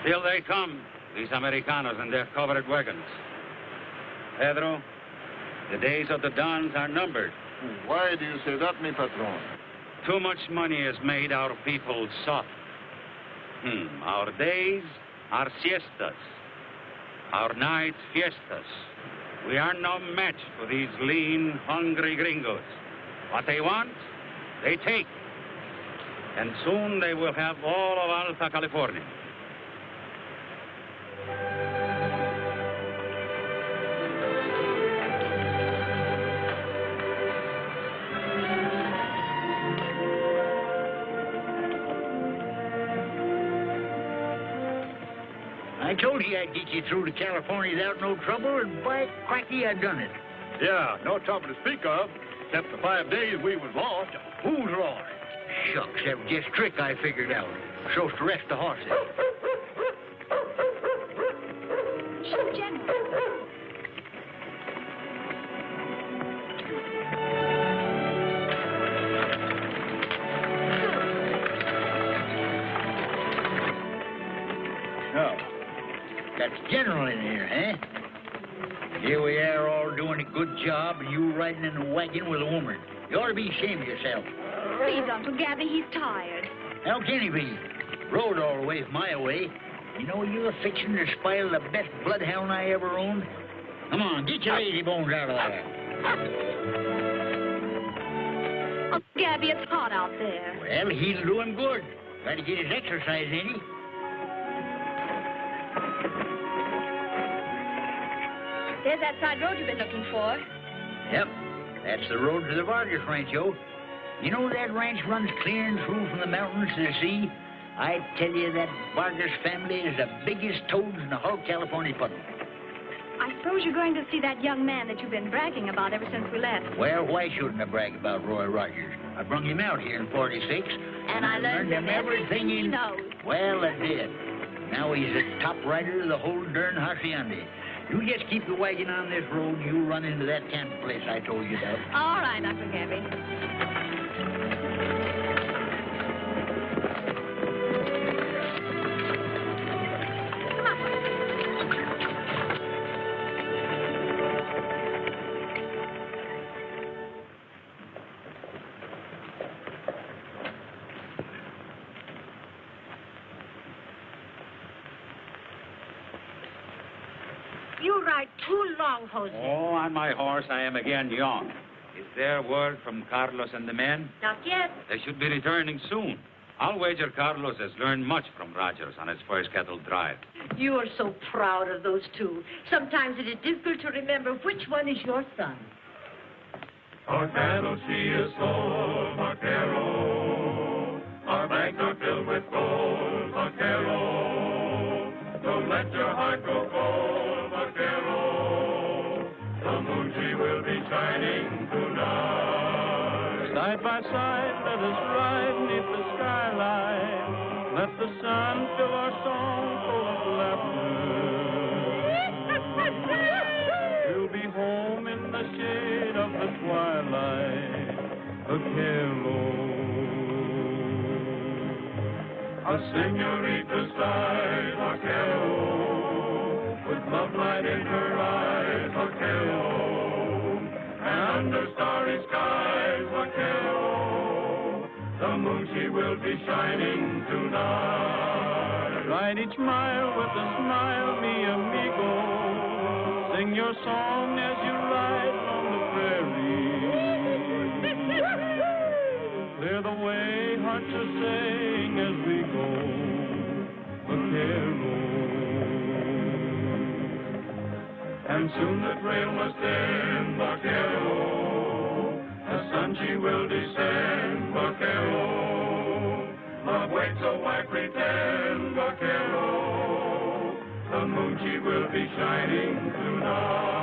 Still they come, these Americanos in their covered wagons. Pedro, the days of the Dons are numbered. Why do you say that, mi patron? Too much money has made our people soft. Our days are siestas. Our nights fiestas. We are no match for these lean, hungry gringos. What they want, they take. And soon they will have all of Alta California. I told you I'd get you through to California without no trouble, and by cracky, I done it. Yeah, no trouble to speak of, except the 5 days we was lost. Who's lost? Shucks, that was just a trick I figured out. So to rest the horses. Chief General. That's General in here, eh? Here we are all doing a good job, and you riding in a wagon with a woman. You ought to be ashamed of yourself. Please, Uncle Gabby, he's tired. How can he be? Rode all the way from my way. You know, you're fixing to spoil the best bloodhound I ever owned. Come on, get your lazy bones out of there. Uncle Gabby, it's hot out there. Well, he'll do him good. Got to get his exercise, ain't he? There's that side road you've been looking for. Yep, that's the road to the Vargas Rancho. You know that ranch runs clear and through from the mountains to the sea? I tell you, that Vargas family is the biggest toads in the whole California puddle. I suppose you're going to see that young man that you've been bragging about ever since we left. Well, why shouldn't I brag about Roy Rogers? I brung him out here in 46. And I learned him everything he knows. Well, I did. Now he's the top rider of the whole darn hacienda. You just keep the wagon on this road, you'll run into that camp place I told you about. All right, Uncle Gabby. You ride too long, Jose. Oh, on my horse, I am again young. Is there word from Carlos and the men? Not yet. They should be returning soon. I'll wager Carlos has learned much from Rogers on his first cattle drive. You are so proud of those two. Sometimes it is difficult to remember which one is your son. Our cattle she is sold, vaquero. Our bags are filled with gold, vaquero. Don't let your heart grow cold, vaquero. The moon she will be shining tonight. Side by side, let us ride neath the skyline. Let the sun fill our song full of laughter. We'll be home in the shade of the twilight, vaquero. A senorita side, vaquero, with love light in her eyes, vaquero, and under starry skies, vaquero, the moon she will be shining tonight. Ride each mile with a smile, mi amigo. Sing your song as you ride on the prairie. Clear the way, hearts are saying as we go, vaquero. And soon the trail must end, vaquero. The sun she will descend, vaquero. Love waits, so why pretend, vaquero? The moon she will be shining tonight.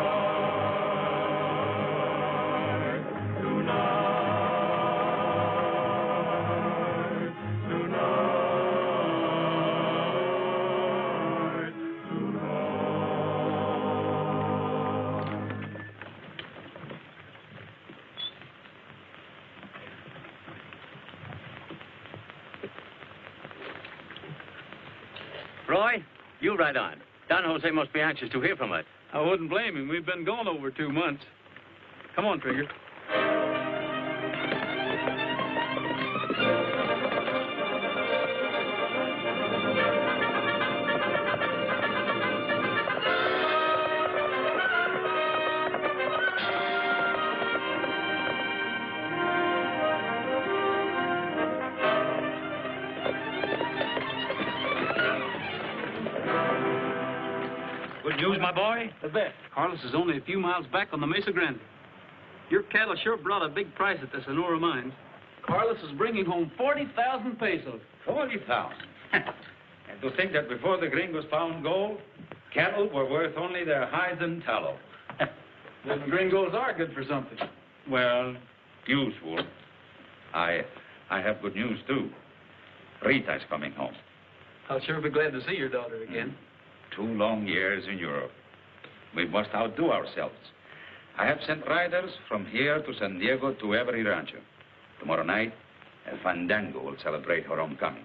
Roy, you ride on. Don Jose must be anxious to hear from us. I wouldn't blame him. We've been gone over 2 months. Come on, Trigger. Good news, my boy? The best. Carlos is only a few miles back on the Mesa Grande. Your cattle sure brought a big price at the Sonora mines. Carlos is bringing home 40,000 pesos. 40,000. And to think that before the gringos found gold, cattle were worth only their hides and tallow. Them gringos are good for something. Well, usual. I have good news, too. Rita's coming home. I'll sure be glad to see your daughter again. 2 long years in Europe. We must outdo ourselves. I have sent riders from here to San Diego to every rancho. Tomorrow night, El Fandango will celebrate her homecoming.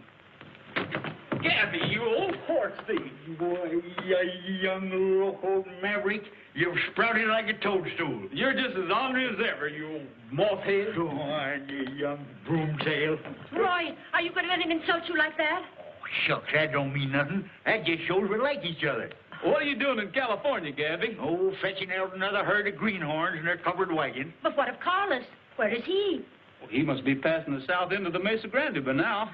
Gabby, you old horse thief. Boy, you young local maverick. You've sprouted like a toadstool. You're just as ornery as ever, you old moth-head. Go on, you young broomtail. Roy, are you going to let him insult you like that? Oh, shucks, that don't mean nothing. That just shows we like each other. What are you doing in California, Gabby? Oh, fetching out another herd of greenhorns in their covered wagon. But what of Carlos? Where is he? Well, he must be passing the south end of the Mesa Grande by now.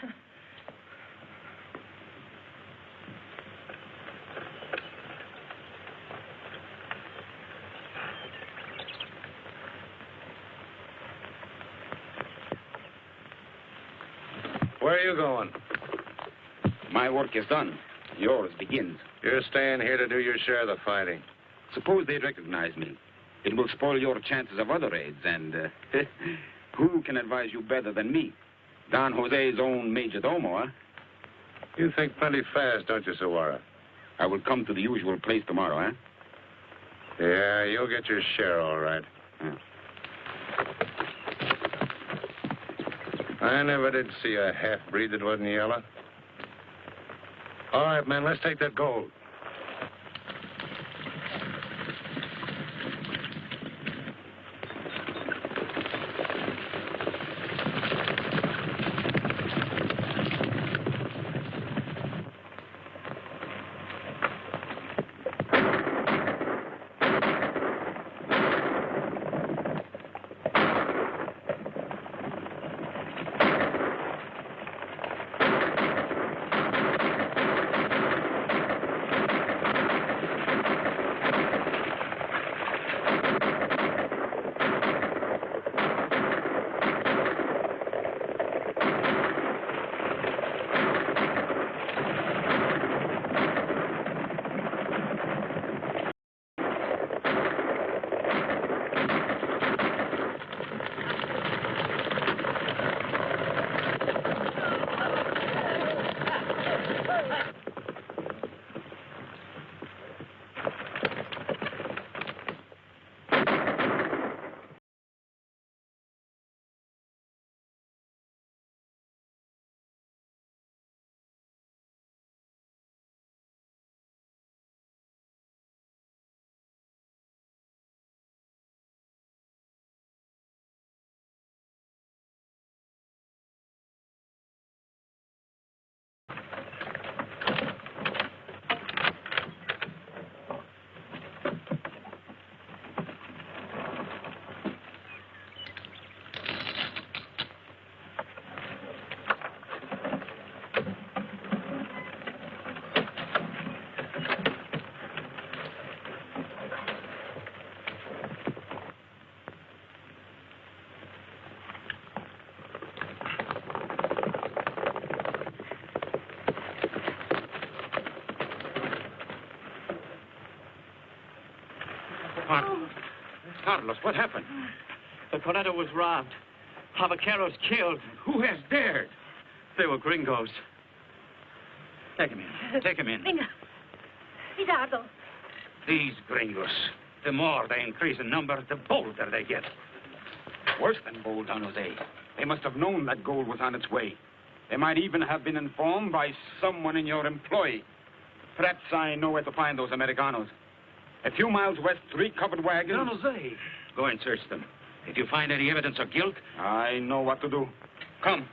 Where are you going? My work is done. Yours begins. You're staying here to do your share of the fighting. Suppose they recognize me. It will spoil your chances of other raids, and who can advise you better than me? Don Jose's own major domo, huh? You think plenty fast, don't you, Sawara? I will come to the usual place tomorrow, huh? Yeah, you'll get your share, all right. Yeah. I never did see a half-breed that wasn't yellow. All right, man, let's take that gold. Carlos, what happened? The Corretto was robbed. Javaqueros killed. Who has dared? They were gringos. Take him in. Take him in. Venga. Cuidado. These gringos, the more they increase in number, the bolder they get. Worse than bold, Don Jose. They must have known that gold was on its way. They might even have been informed by someone in your employ. Perhaps I know where to find those Americanos. A few miles west, 3 covered wagons. Don Jose. Go and search them. If you find any evidence of guilt... I know what to do. Come.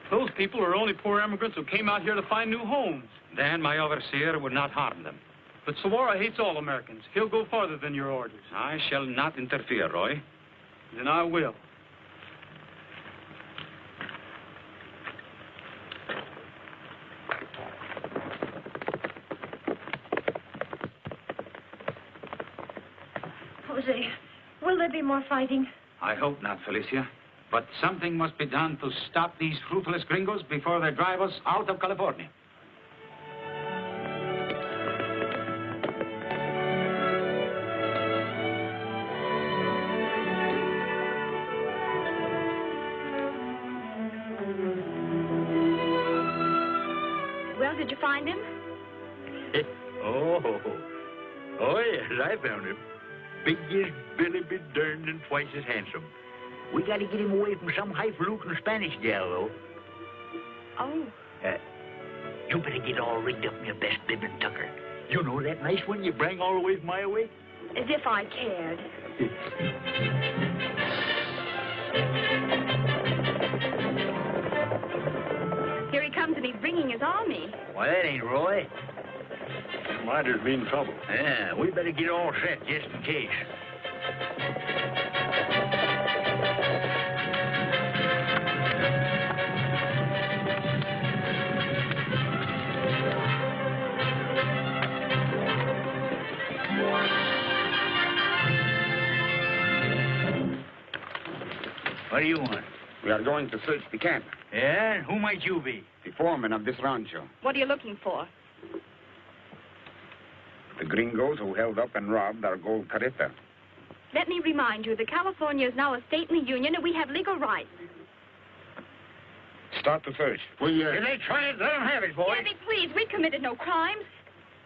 Those people are only poor immigrants who came out here to find new homes. Then my overseer would not harm them. But Sawara hates all Americans. He'll go farther than your orders. I shall not interfere, Roy. Then I will. Jose, will there be more fighting? I hope not, Felicia. But something must be done to stop these ruthless gringos before they drive us out of California. Well, did you find him? Oh, yes, I found him. Big as Billy be derned and twice as handsome. We got to get him away from some highfalutin Spanish gal, though. Oh. You better get all rigged up in your best bib and tucker. You know that nice one you bring all the way from Iowa? As if I cared. Here he comes, and he's bringing his army. Why, that ain't Roy. Might have been trouble. Yeah, we better get all set just in case. What do you want? We are going to search the camp. Yeah? Who might you be? The foreman of this rancho. What are you looking for? The gringos who held up and robbed our gold carreta. Let me remind you that California is now a state in the Union, and we have legal rights. Start the search. If they try it, let them have it, boy. Gabby, please, we committed no crimes.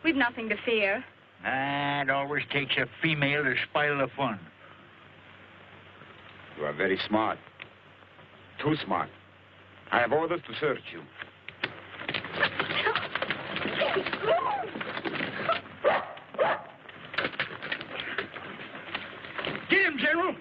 We've nothing to fear. It always takes a female to spoil the fun. You are very smart. Too smart. I have orders to search you. Get him, General!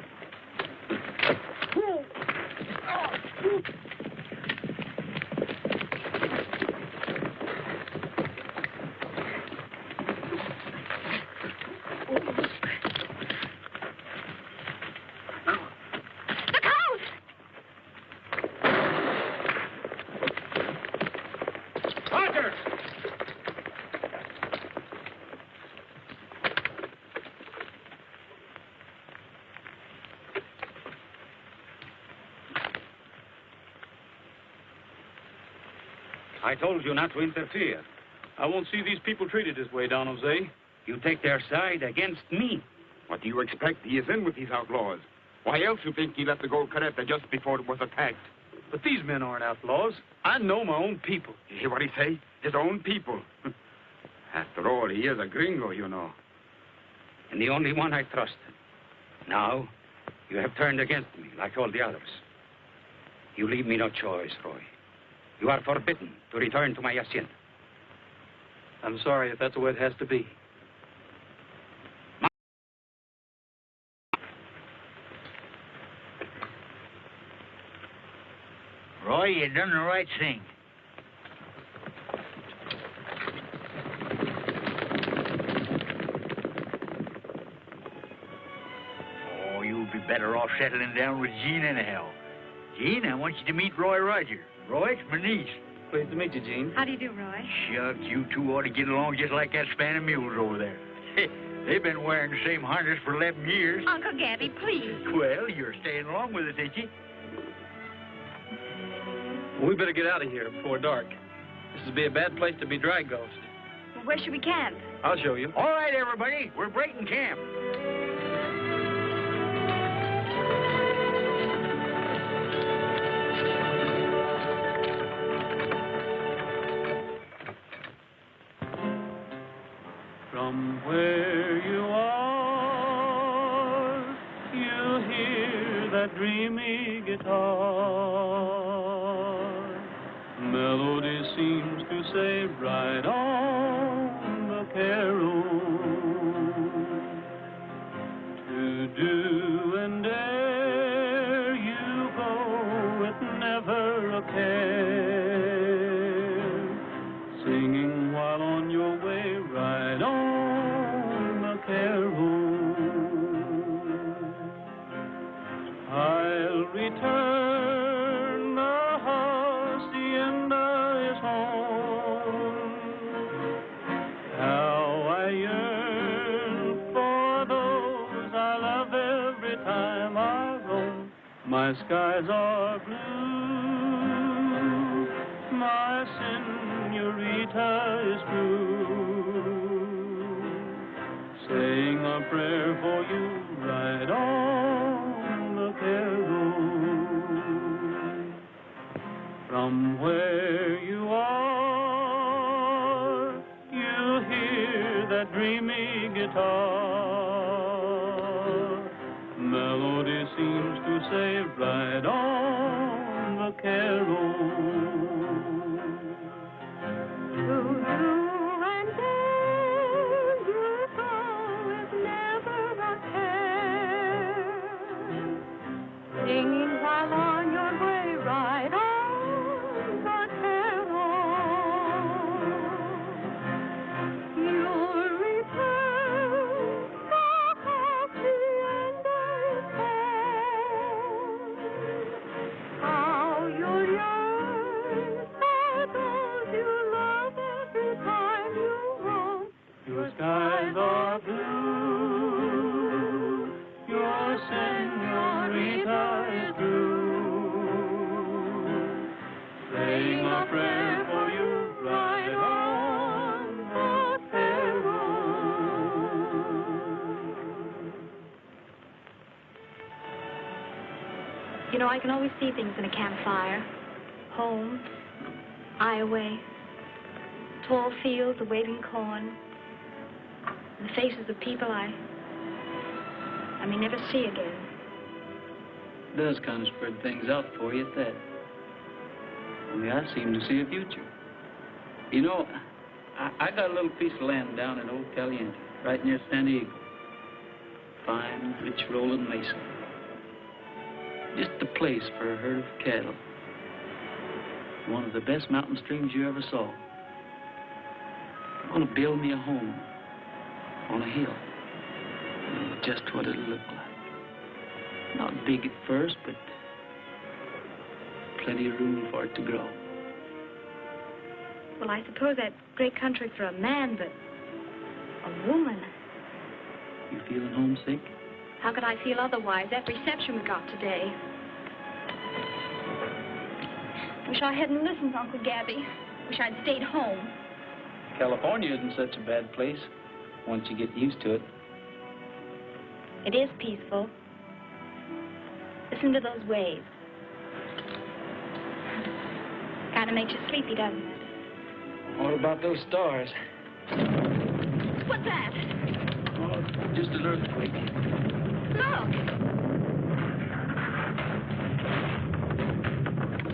I told you not to interfere. I won't see these people treated this way, Don Jose. You take their side against me. What do you expect? He is in with these outlaws. Why else you think he left the gold carreta just before it was attacked? But these men aren't outlaws. I know my own people. You hear what he say? His own people. After all, he is a gringo, you know. And the only one I trusted. Now, you have turned against me, like all the others. You leave me no choice, Roy. You are forbidden to return to my hacienda. I'm sorry if that's the way it has to be. Roy, you done the right thing. Oh, you'd be better off settling down with Jean anyhow. Jean, I want you to meet Roy Roger. Roy, it's my niece. Pleased to meet you, Jean. How do you do, Roy? Shucks, you two ought to get along just like that span of mules over there. They've been wearing the same harness for 11 years. Uncle Gabby, please. Well, you're staying along with us, ain't you? We better get out of here before dark. This would be a bad place to be drag ghost. Well, where should we camp? I'll show you. All right, everybody, we're breaking camp. From where you are, you hear that dreamy guitar. Melody seems to say, ride on the carol. To do and dare you go with never a care. Singing while on your way, ride on the carol. I'll return, the hacienda is home. How I yearn for those I love every time I roam. My skies are blue, my senorita is true, saying a prayer for you, right on the carol. From where you are, you hear that dreamy guitar. Melody seems to say, ride on the carol. To do and dare you go with never a care. Singing while on your way, ride on the carol. You'll return, the hacienda is home. How you'll yearn for those you love every time you roam. Your skies are blue, your senorita is true, saying a prayer for you, right on the carol. You know, I can always see things in a campfire. Home, highway, tall fields of waving corn, and the faces of people I may never see again. It does kind of spread things out for you at that. Only I seem to see a future. You know, I got a little piece of land down in Old Caliente, right near San Diego. Fine, rich rolling mesa. Just the place for a herd of cattle. One of the best mountain streams you ever saw. I'm gonna build me a home on a hill. Just what it'll look like. Not big at first, but plenty of room for it to grow. Well, I suppose that's great country for a man, but a woman. You feeling homesick? How could I feel otherwise? That reception we got today. Wish I hadn't listened, Uncle Gabby. Wish I'd stayed home. California isn't such a bad place once you get used to it. It is peaceful. Listen to those waves. Kind of makes you sleepy, doesn't it? What about those stars? What's that? Oh, just an earthquake. Look.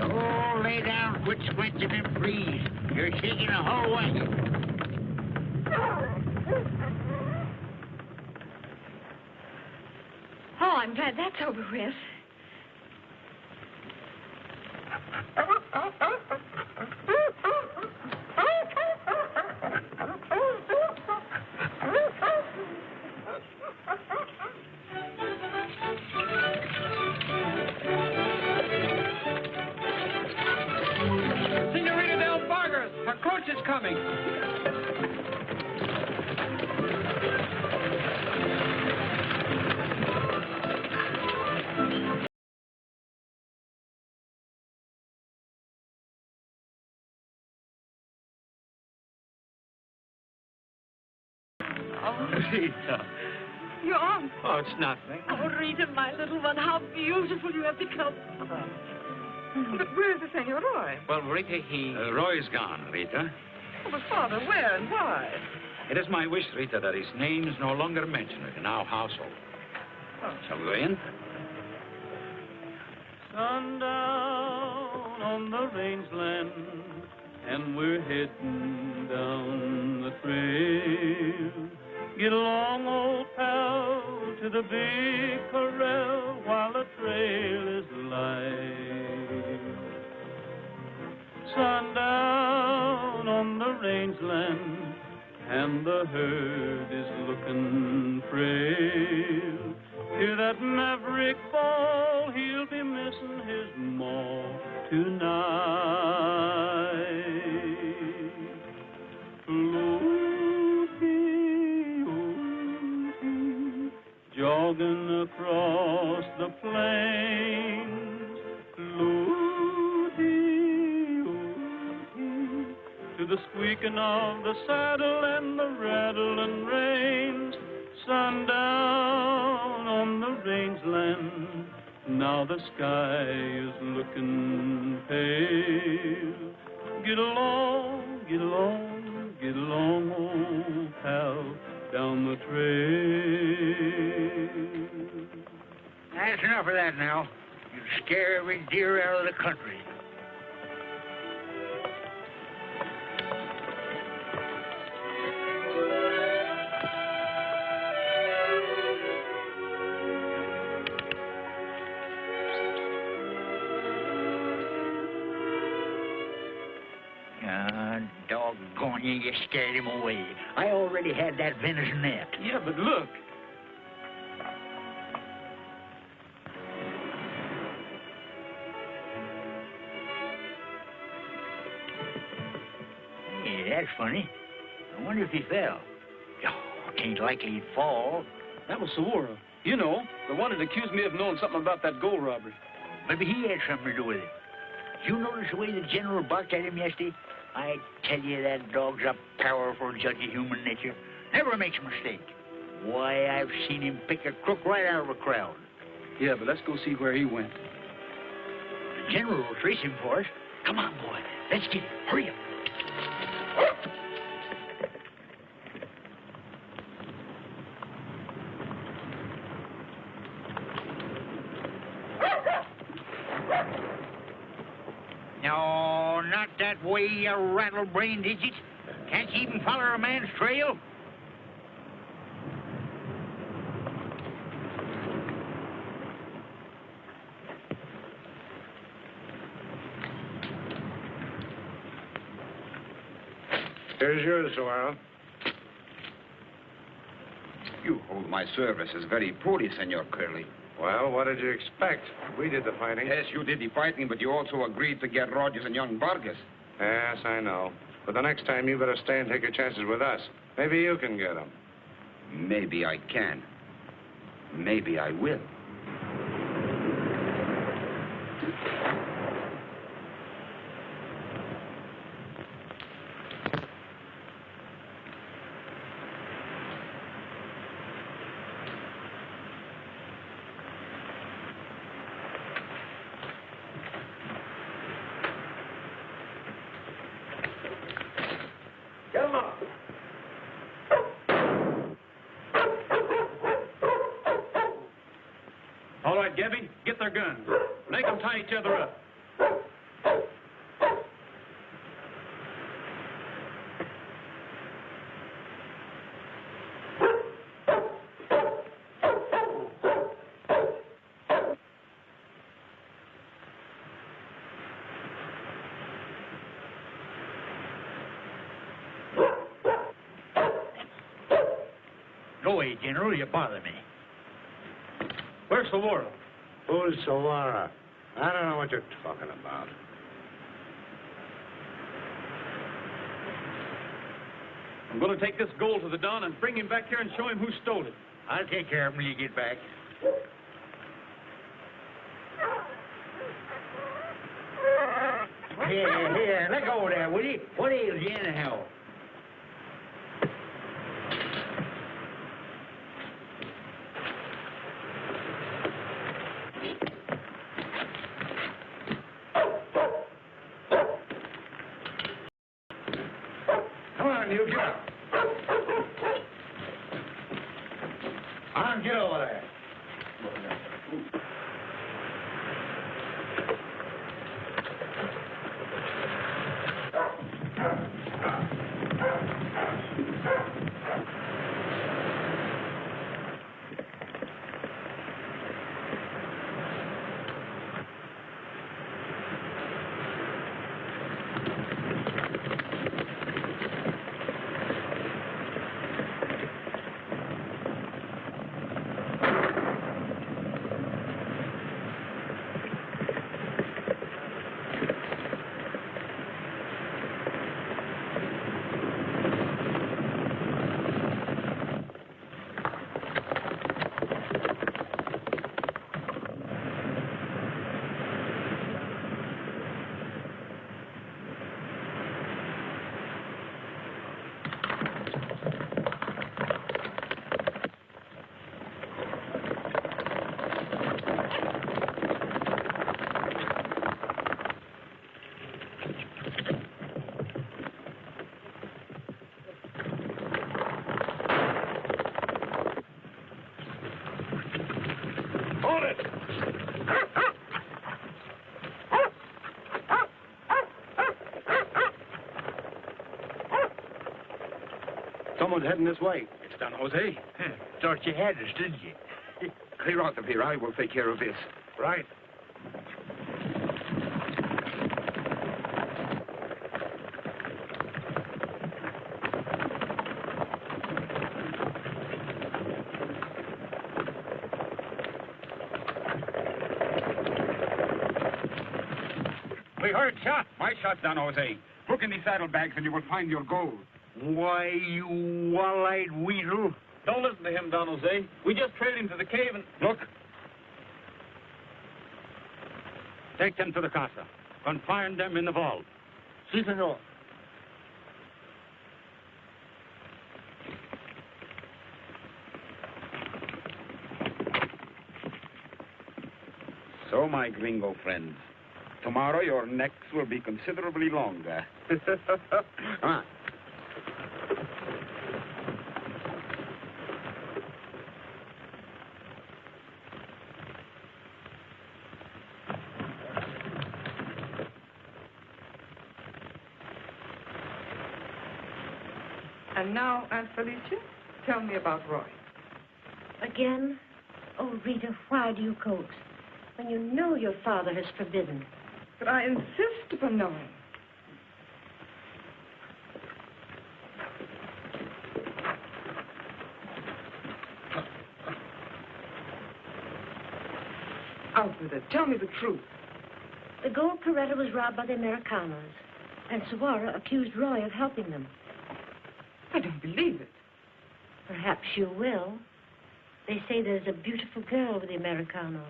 Oh, lay down, quit squinching and freeze. You're shaking the whole wagon. Oh, I'm glad that's over with. Senorita Del Vargas, her coach is coming. Rita. Your arm. Oh, it's nothing. Oh, Rita, my little one, how beautiful you have become. But where's the Senor Roy? Well, Rita, Roy's gone, Rita. Oh, but Father, where and why? It is my wish, Rita, that his name is no longer mentioned in our household. Well, shall we go in? Sundown on the rangeland, and we're heading down the trail. Get along, old pal, to the big corral while the trail is light. Sundown on the rangeland, and the herd is looking frail. Hear that maverick bawl, he'll be missing his maw tonight. Floaty, floaty, jogging across the plains. Floaty, floaty, to the squeaking of the saddle and the rattling reins. Sundown on the rangeland, now the sky is looking pale. Get along, get along, get along, old pal, down the trail. That's enough of that now. You scare every deer out of the country. Doggone you, you scared him away. I already had that venison net. Yeah, but look. Hey, that's funny. I wonder if he fell. Oh, it ain't likely he'd fall. That was Sawara. You know, the one that accused me of knowing something about that gold robbery. Maybe he had something to do with it. Did you notice the way the general barked at him yesterday? I tell you, that dog's a powerful judge of human nature. Never makes a mistake. Why, I've seen him pick a crook right out of a crowd. Yeah, but let's go see where he went. The general will trace him for us. Come on, boy. Let's get him. Hurry up. No, not that way, you rattle-brained idiot. Can't you even follow a man's trail? Here's yours, Sawara. You hold my services very poorly, Senor Curley. Well, what did you expect? We did the fighting. Yes, you did the fighting, but you also agreed to get Rogers and young Vargas. Yes, I know. But the next time, you better stay and take your chances with us. Maybe you can get them. Maybe I can. Maybe I will. All right, Gabby, get their guns. Make them tie each other up. Go away, General. You bother me. Where's Sawara? Who's Sawara? I don't know what you're talking about. I'm going to take this gold to the Don and bring him back here and show him who stole it. I'll take care of him when you get back. Here, let go of that, will you? What ails you anyhow? Come on, you get up. On, get over there. Someone's heading this way. It's Don Jose. Thought you had us, didn't you? Clear out of here. I will take care of this. Right. We heard shot. My shot's Don Jose. Look in the saddlebags and you will find your gold. Why, you wall-eyed weasel. Don't listen to him, Don Jose. We just trailed him to the cave and... Look. Take them to the casa. Confine them in the vault. Si, senor. So, my gringo friends, tomorrow your necks will be considerably longer. Come on. And now, Aunt Felicia, tell me about Roy. Again? Oh, Rita, why do you coax? When you know your father has forbidden. But I insist upon knowing. Out with it. Tell me the truth. The gold carreta was robbed by the Americanos, and Sawara accused Roy of helping them. I don't believe it. Perhaps you will. They say there's a beautiful girl with the Americanos.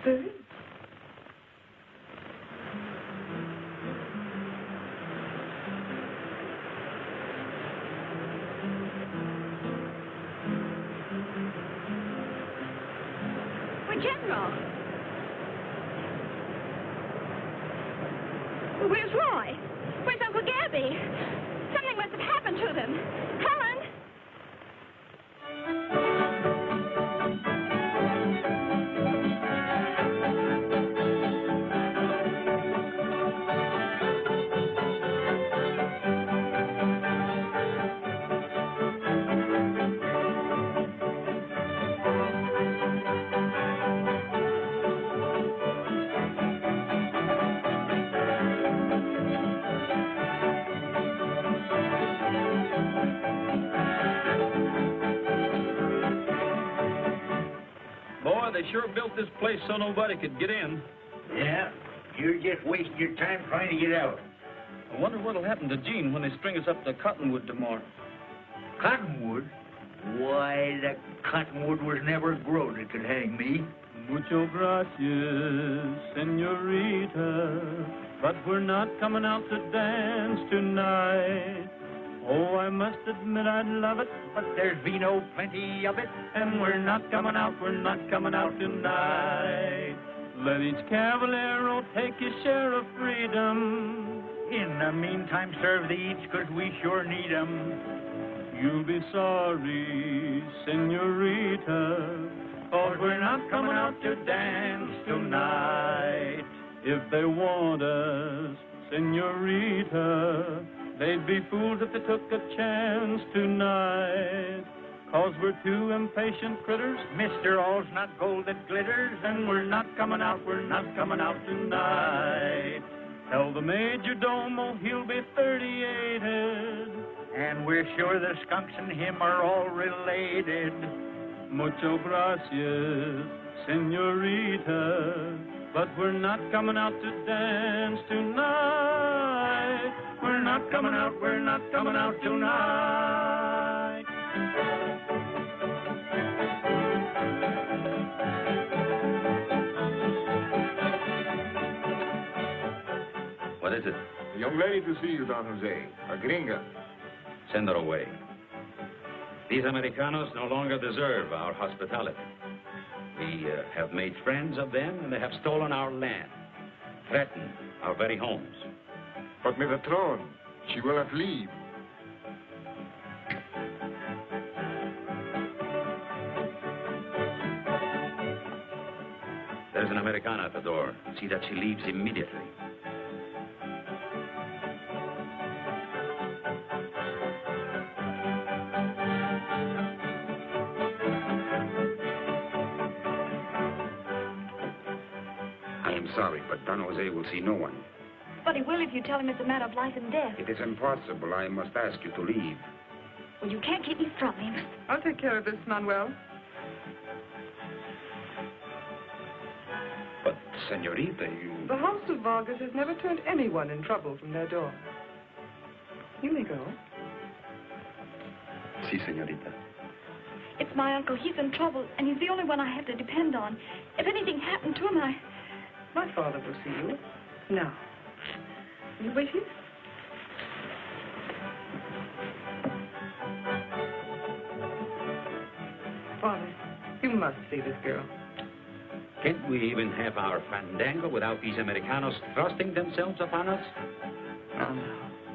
There is. Well, General. Where's Roy? Where's Uncle Gabby? Something must have happened to them. Helen! Boy, they sure built this place so nobody could get in. Yeah, you're just wasting your time trying to get out. I wonder what'll happen to Gene when they string us up to Cottonwood tomorrow. Cottonwood? Why, the cottonwood was never grown that could hang me. Mucho gracias, senorita, but we're not coming out to dance tonight. Oh, I must admit I'd love it, but there's vino plenty of it, and we're not coming out tonight. Let each cavallero take his share of freedom. In the meantime, serve the each, 'cause we sure need 'em. You'll be sorry, senorita, 'cause we're not coming out to dance tonight. If they want us, senorita, they'd be fools if they took a chance tonight. 'Cause we're two impatient critters, Mr. All's not gold that glitters, and we're not coming out tonight. Tell the major domo he'll be 38ed. and we're sure the skunks and him are all related. Mucho gracias, senorita, but we're not coming out to dance tonight. We're not coming out tonight. What is it? A young lady to see you, Don Jose. A gringa. Send her away. These Americanos no longer deserve our hospitality. We have made friends of them, and they have stolen our land, threatened our very homes. But mi patron, she will not leave. There's an Americana at the door. See that she leaves immediately. I am sorry, but Don Jose will see no one. But he will if you tell him it's a matter of life and death. It is impossible. I must ask you to leave. Well, you can't keep me from him. I'll take care of this, Manuel. But, senorita, you... The house of Vargas has never turned anyone in trouble from their door. You may go. Si, senorita. It's my uncle. He's in trouble, and he's the only one I have to depend on. If anything happened to him, My father will see you. Now. Will you wait here? Father, you must see this girl. Can't we even have our fandango without these Americanos thrusting themselves upon us? No.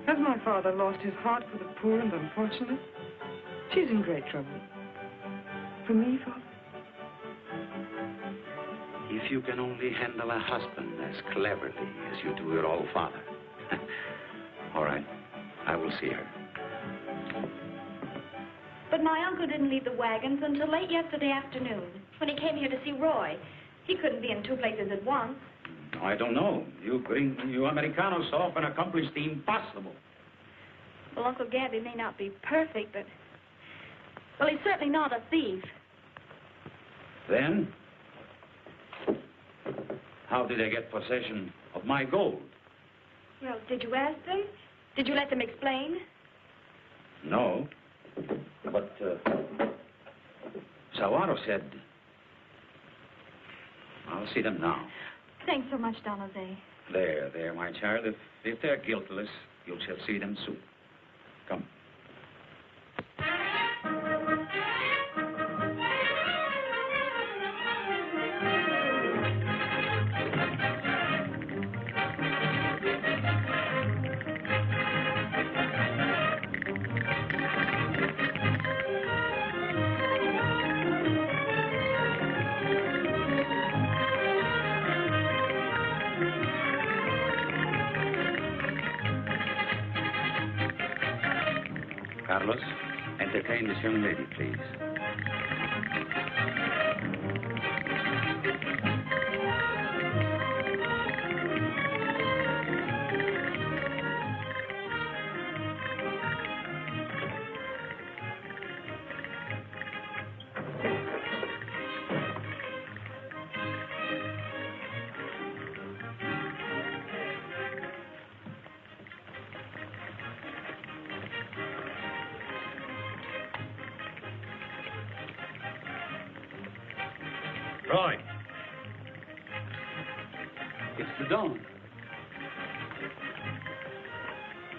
Has my father lost his heart for the poor and unfortunate? She's in great trouble. For me, Father? If you can only handle a husband as cleverly as you do your old father. All right, I will see her. But my uncle didn't leave the wagons until late yesterday afternoon, when he came here to see Roy. He couldn't be in two places at once. I don't know. You Americanos often accomplish the impossible. Well, Uncle Gabby may not be perfect, but... Well, he's certainly not a thief. Then, how did they get possession of my gold? Well, did you ask them? Did you let them explain? No. But, Zawaro said... I'll see them now. Thanks so much, Don Jose. There, my child. If they're guiltless, you shall see them soon. Come. Carlos, entertain this young lady, please. Roy. It's the Don.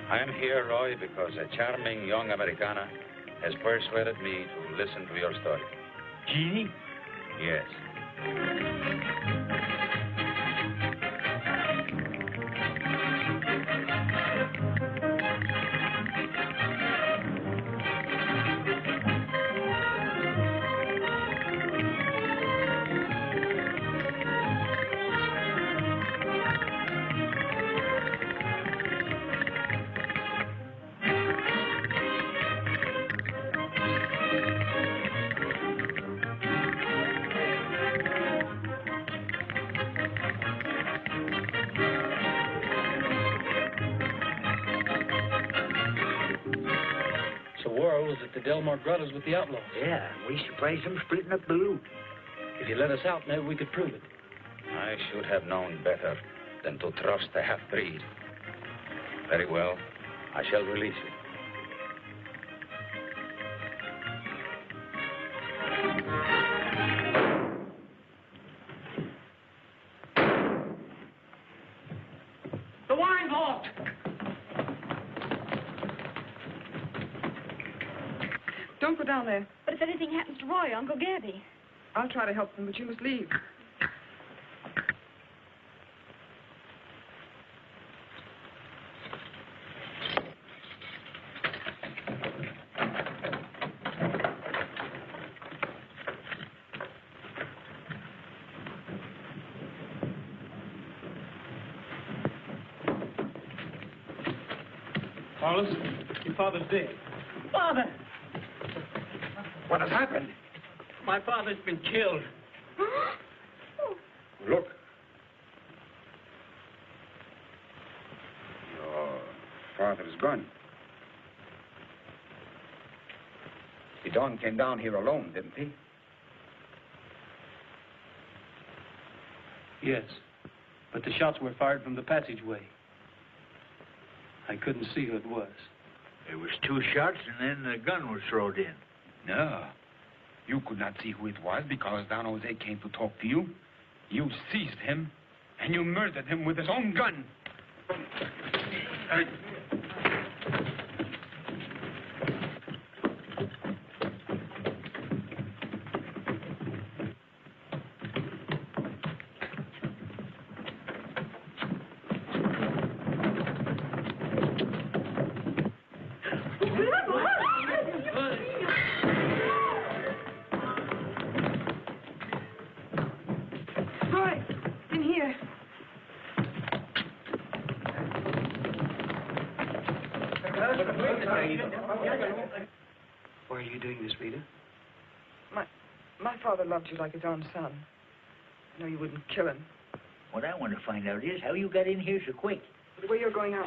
I am here, Roy, because a charming young Americana has persuaded me to listen to your story. Jeannie? Yes. at the Delmar Grottos with the outlaws. Yeah, we surprised them splitting up the loot. If you let us out, maybe we could prove it. I should have known better than to trust the half-breed. Very well. I shall release you. The wine vault! Don't go down there. But if anything happens to Roy, Uncle Gabby. I'll try to help them, but you must leave. Carlos, your father's dead. Father! What has happened? My father's been killed. Look. Your father's gone. The Don came down here alone, didn't he? Yes, but the shots were fired from the passageway. I couldn't see who it was. There was 2 shots, and then the gun was thrown in. No. You could not see who it was because Don Jose came to talk to you. You seized him, and you murdered him with his own gun. Roy, in here. Why are you doing this, Rita? My father loved you like his own son. I know you wouldn't kill him. What I want to find out is how you got in here so quick. The way you're going out.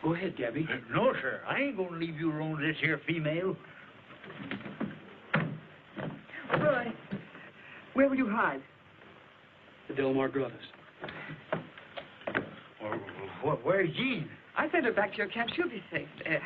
Go ahead, Gabby. No, sir. I ain't going to leave you alone with this here female. Roy, where will you hide? The Delmar Grottos. Where's Jean? I sent her back to your camp. She'll be safe there.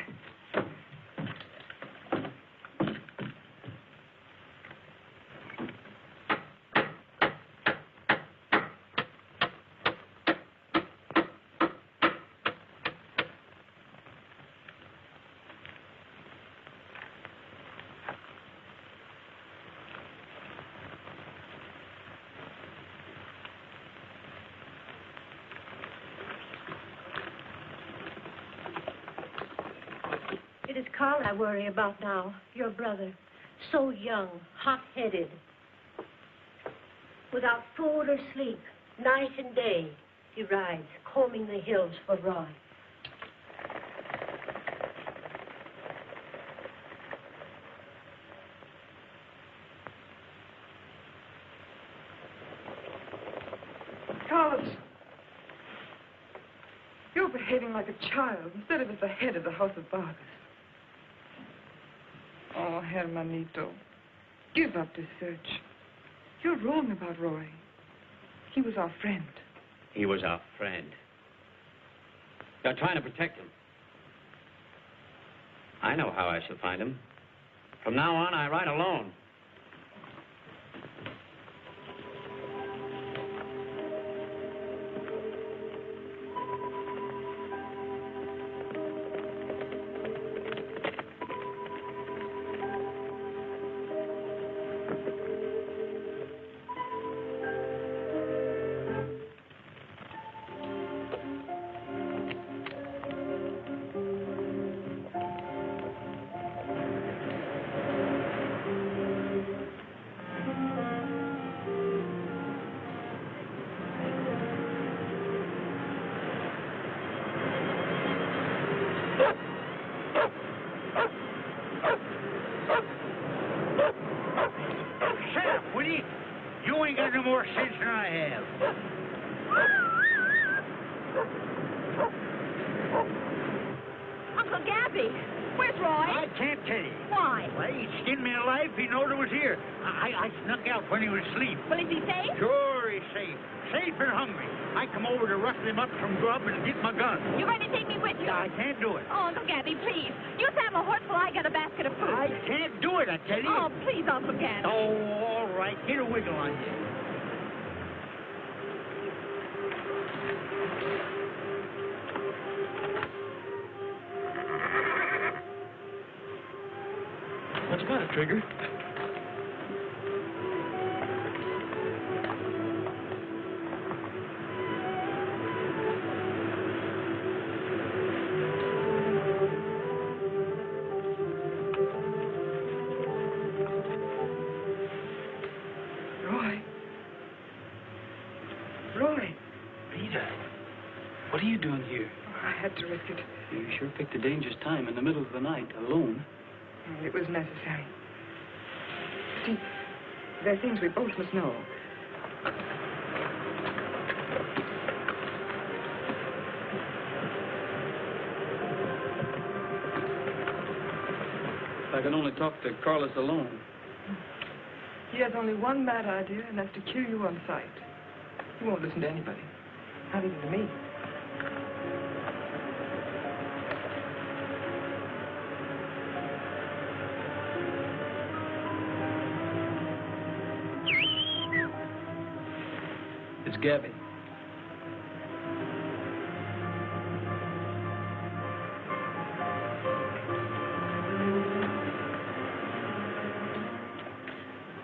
It is Carl I worry about now, your brother. So young, hot-headed. Without food or sleep, night and day, he rides, combing the hills for Roy. Carlos, you're behaving like a child instead of as the head of the House of Vargas. Oh, Hermanito, give up this search. You're wrong about Roy. He was our friend. He was our friend. You're trying to protect him. I know how I shall find him. From now on, I ride alone. Shut up, will you? You ain't got no more sense than I have. Uncle Gabby, where's Roy? I can't tell you. Why? Well, he skinned me alive if he knowed it was here. I snuck out when he was asleep. Well, is he safe? Sure, he's safe. Safe and hungry. I come over to rustle him up some grub and get my gun. You're going to take me with you? I can't do it. Oh, Uncle Gabby, please. You saddle a horse while I get a basket of food. I can't do it, I tell you. Oh, please, Uncle Gabby. Oh, all right. Get a wiggle on you. What's the matter, Trigger? Roy. Rita, what are you doing here? I had to risk it. You sure picked a dangerous time in the middle of the night, alone. It was necessary. See, there are things we both must know. I can only talk to Carlos alone. He has only one mad idea, and that's to kill you on sight. He won't listen to anybody, not even to me. It's Gabby.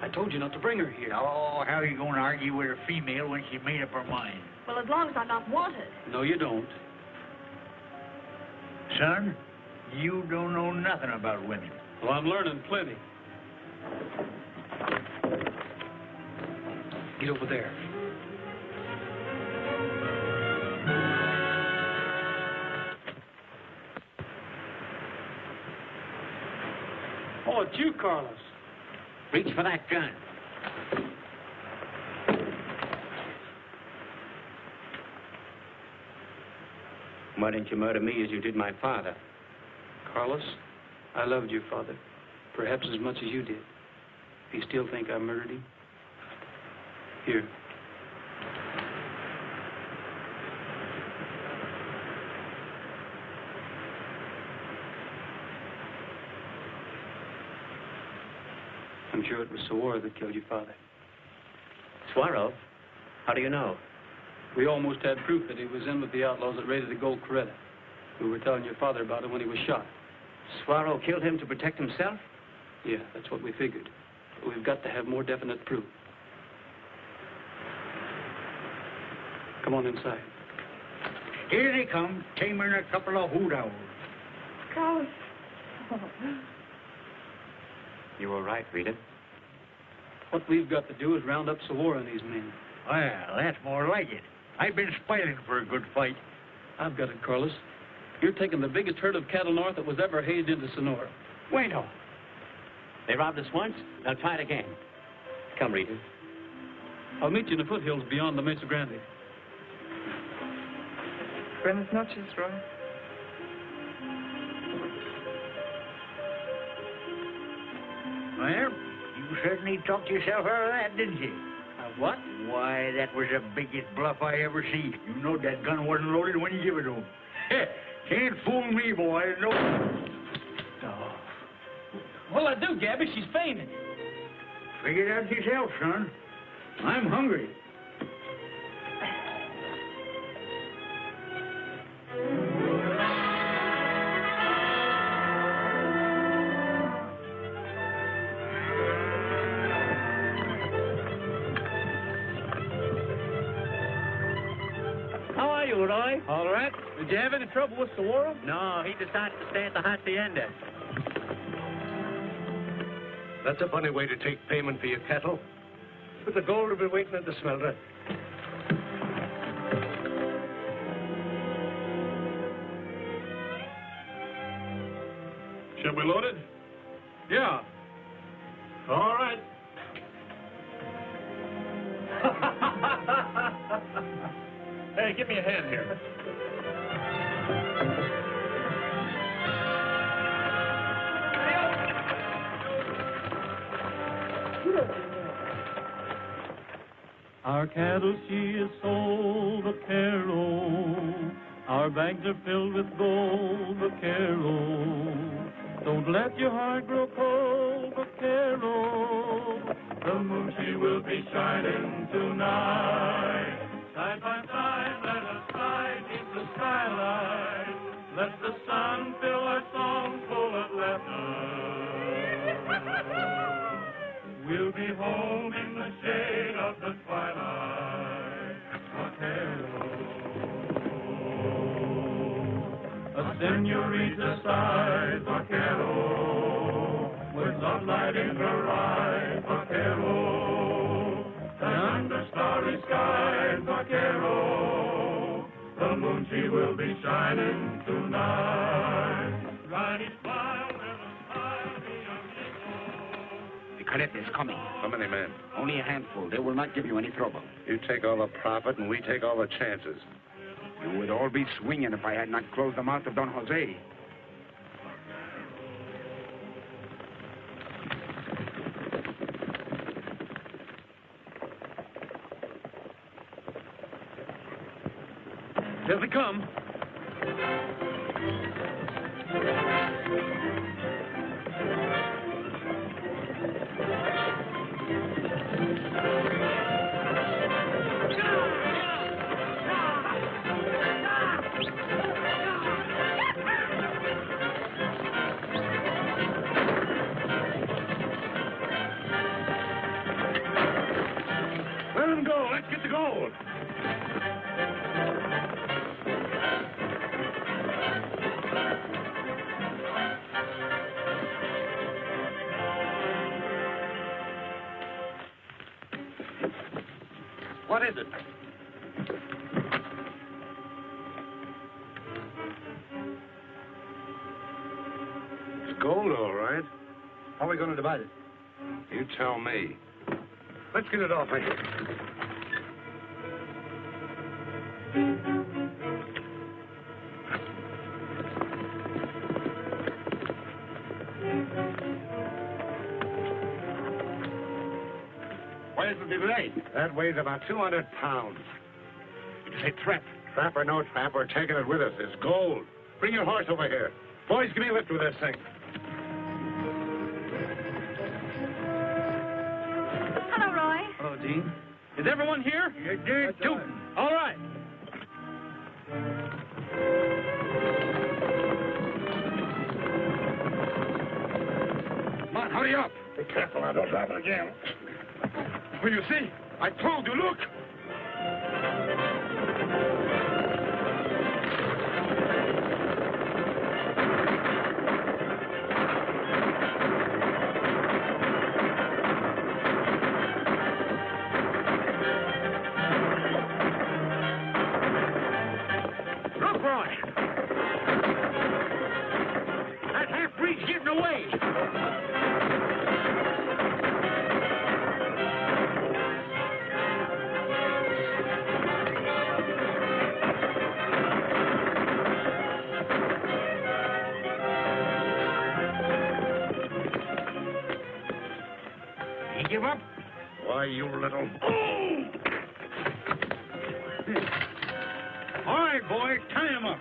I told you not to bring her here. Oh, how are you going to argue with a female when she made up her mind? Well, as long as I'm not wanted. No, you don't. Son, you don't know nothing about women. Well, I'm learning plenty. Get over there. Oh, it's you, Carlos. Reach for that gun. Why didn't you murder me as you did my father? Carlos, I loved your father, perhaps as much as you did. Do you still think I murdered him? Here. I'm sure it was Sawara that killed your father. Suaro? How do you know? We almost had proof that he was in with the outlaws that raided the gold Coretta. We were telling your father about it when he was shot. Suaro killed him to protect himself? Yeah, that's what we figured. But we've got to have more definite proof. Come on inside. Here they come, taming a couple of hoot owls. Carlos. You were right, Rita. What we've got to do is round up Sawara and these men. Well, that's more like it. I've been spoiling for a good fight. I've got it, Carlos. You're taking the biggest herd of cattle north that was ever hazed into Sonora. Bueno. They robbed us once, they'll try it again. Come, Rita. I'll meet you in the foothills beyond the Mesa Grande. Buenas noches, Roy. Well, you certainly talked yourself out of that, didn't you? What? Why, that was the biggest bluff I ever see. You know that gun wasn't loaded when you give it to him. Can't fool me, boy. No. Oh. What'll I do, Gabby? She's fainted. Figure it out yourself, son. I'm hungry. How are you, Roy? All right. Did you have any trouble with Sawara? No, he decided to stay at the Hacienda. That's a funny way to take payment for your cattle. But the gold will be waiting at the smelter. Shall we load it? Yeah. All right. Hey, give me a hand here. Our cattle she is sold, vaquero. Our bags are filled with gold, vaquero. Don't let your heart grow cold, vaquero. The moon she will be shining tonight. Side by side, let us slide beneath the skylight. Let the sun fill our song full of laughter. We'll be home in the shade of the twilight. A senorita sighs, vaquero, with love light in her eyes, vaquero. And under starry skies, vaquero, the moon she will be shining tonight. Riding wild and a smile beyond The Carrete is coming. How many men? Only a handful. They will not give you any trouble. You take all the profit and we take all the chances. You would all be swinging if I had not closed the mouth of Don Jose. Here they come. Let them go. Let's get the gold. What is it? It's gold, all right. How are we going to divide it? You tell me. Let's get it off of here. What is the delay? That weighs about 200 pounds. It is a trap. Trap or no trap, we're taking it with us. It's gold. Bring your horse over here. Boys, give me a lift with this thing. Hello, Roy. Hello, Dean. Is everyone here? You did, too. All right. Come on, hurry up. Be careful now, don't drop it again. Will you see? I told you, look. Look, Roy. That half-breed's getting away. He give up? Why, you little... All right, boy, tie him up.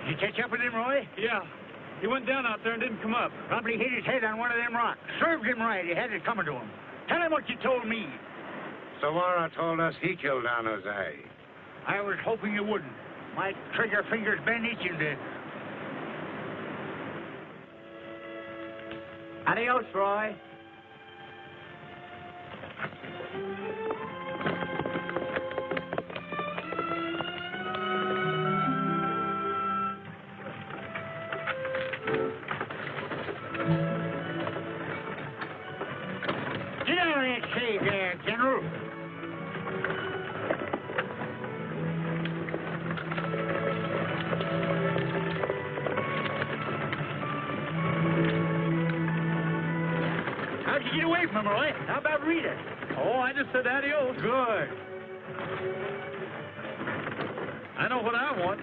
Did you catch up with him, Roy? Yeah. He went down out there and didn't come up. Probably hit his head on one of them rocks. Served him right. He had it coming to him. Tell him what you told me. Samara told us he killed Don Jose. I was hoping you wouldn't. My trigger finger's been itching to... Adios, Roy. Get out of that cave there, General. How'd you get away from him, Roy? How about Rita? Oh, I just said adios. Good. I know what I want.